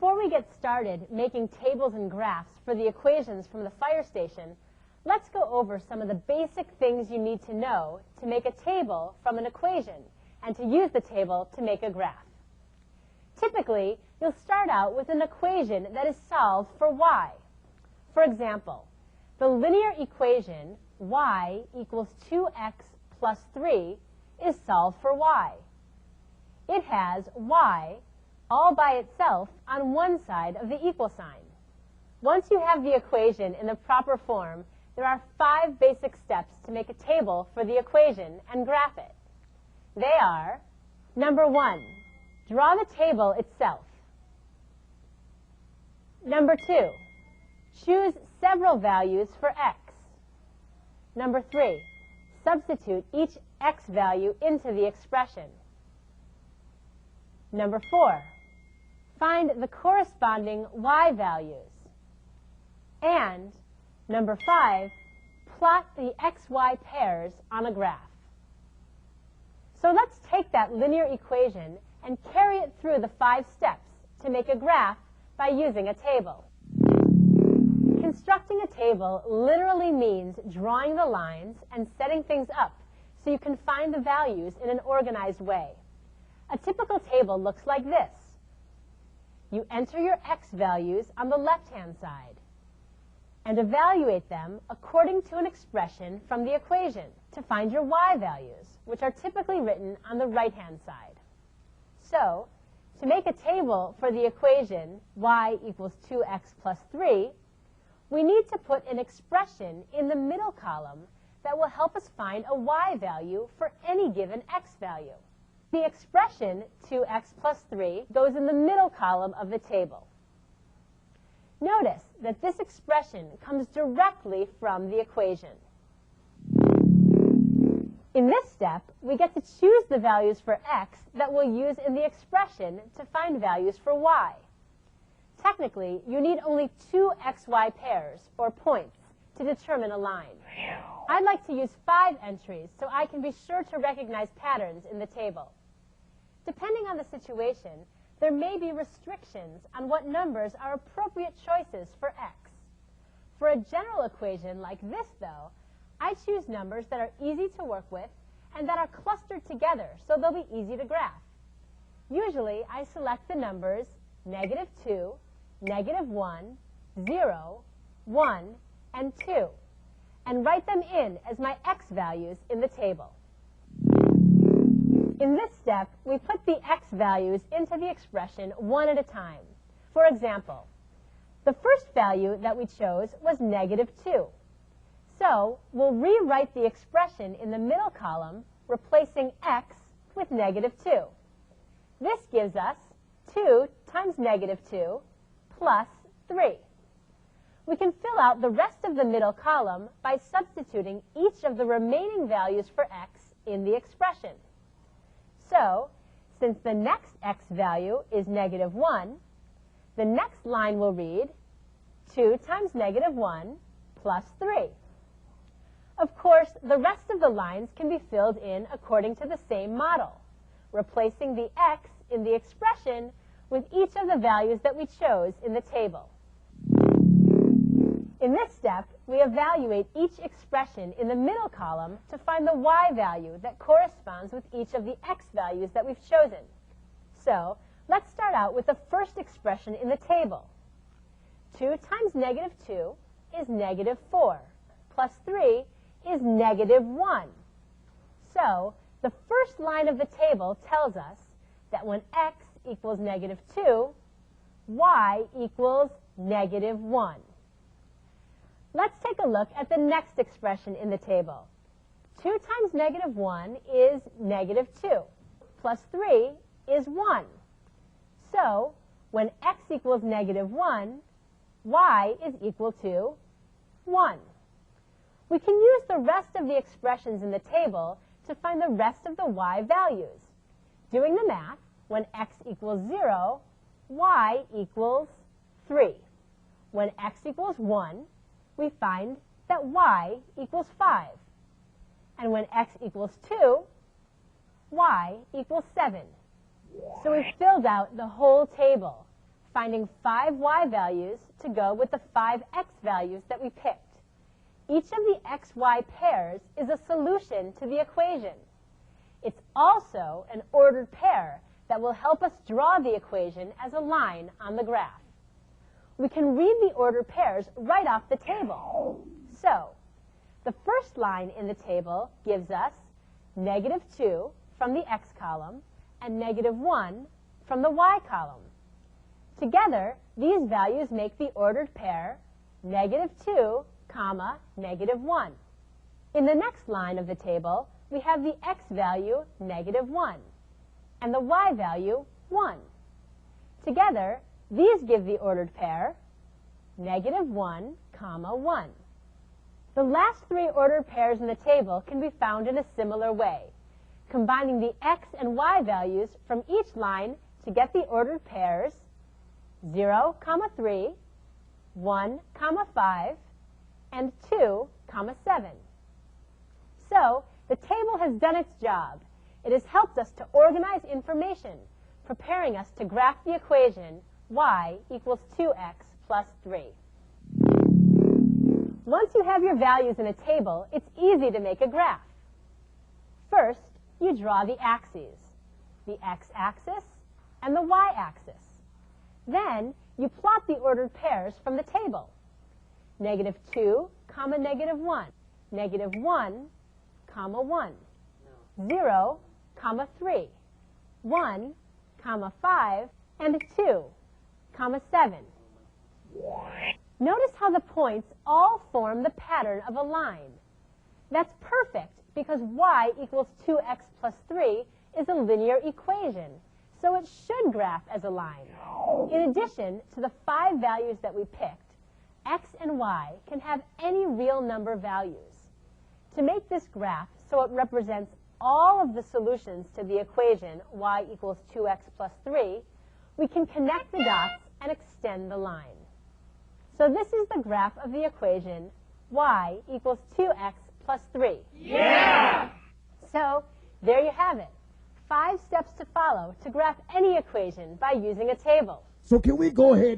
Before we get started making tables and graphs for the equations from the fire station, let's go over some of the basic things you need to know to make a table from an equation and to use the table to make a graph. Typically, you'll start out with an equation that is solved for y. For example, the linear equation y equals 2x plus 3 is solved for y. It has y all by itself on one side of the equal sign. Once you have the equation in the proper form, there are 5 basic steps to make a table for the equation and graph it. They are, number 1, draw the table itself. Number 2, choose several values for x. Number 3, substitute each x value into the expression. Number 4, find the corresponding y values. And number 5, plot the xy pairs on a graph. So let's take that linear equation and carry it through the 5 steps to make a graph by using a table. Constructing a table literally means drawing the lines and setting things up so you can find the values in an organized way. A typical table looks like this. You enter your x values on the left-hand side and evaluate them according to an expression from the equation to find your y values, which are typically written on the right-hand side. So, to make a table for the equation y equals 2x plus 3, we need to put an expression in the middle column that will help us find a y value for any given x value. The expression 2x plus 3 goes in the middle column of the table. Notice that this expression comes directly from the equation. In this step, we get to choose the values for x that we'll use in the expression to find values for y. Technically, you need only 2 xy pairs, or points, to determine a line. I'd like to use 5 entries so I can be sure to recognize patterns in the table. Depending on the situation, there may be restrictions on what numbers are appropriate choices for x. For a general equation like this, though, I choose numbers that are easy to work with and that are clustered together so they'll be easy to graph. Usually, I select the numbers -2, -1, 0, 1, and 2, and write them in as my x values in the table. In this step, we put the x values into the expression one at a time. For example, the first value that we chose was -2. So we'll rewrite the expression in the middle column, replacing x with -2. This gives us 2 times -2 plus 3. We can fill out the rest of the middle column by substituting each of the remaining values for x in the expression. So, since the next x value is -1, the next line will read 2 times -1 plus 3. Of course, the rest of the lines can be filled in according to the same model, replacing the x in the expression with each of the values that we chose in the table. In this step, we evaluate each expression in the middle column to find the y value that corresponds with each of the x values that we've chosen. So, let's start out with the first expression in the table. 2 times -2 is -4, plus 3 is -1. So, the first line of the table tells us that when x equals -2, y equals -1. Let's take a look at the next expression in the table. 2 times -1 is -2, plus 3 is 1. So, when x equals -1, y is equal to 1. We can use the rest of the expressions in the table to find the rest of the y values. Doing the math, when x equals 0, y equals 3. When x equals 1, we find that y equals 5. And when x equals 2, y equals 7. So we've filled out the whole table, finding 5 y values to go with the 5 x values that we picked. Each of the x-y pairs is a solution to the equation. It's also an ordered pair that will help us draw the equation as a line on the graph. We can read the ordered pairs right off the table. So, the first line in the table gives us -2 from the x column and -1 from the y column. Together, these values make the ordered pair -2, -1. In the next line of the table, we have the x value -1 and the y value 1. Together, these give the ordered pair -1, 1. The last 3 ordered pairs in the table can be found in a similar way, combining the x and y values from each line to get the ordered pairs 0, 3, 1, 5, and 2, 7. So, the table has done its job. It has helped us to organize information, preparing us to graph the equation y equals 2x plus 3. Once you have your values in a table, it's easy to make a graph. First, you draw the axes, the x-axis and the y-axis. Then, you plot the ordered pairs from the table. -2, -1, -1, 1, 0, 3, 1, 5, and 2, 7. Notice how the points all form the pattern of a line. That's perfect because y equals 2x plus 3 is a linear equation, so it should graph as a line. In addition to the 5 values that we picked, x and y can have any real number values. To make this graph so it represents all of the solutions to the equation y equals 2x plus 3, we can connect the dots and extend the line. So this is the graph of the equation y equals 2x plus 3. Yeah! So there you have it. 5 steps to follow to graph any equation by using a table. So can we go ahead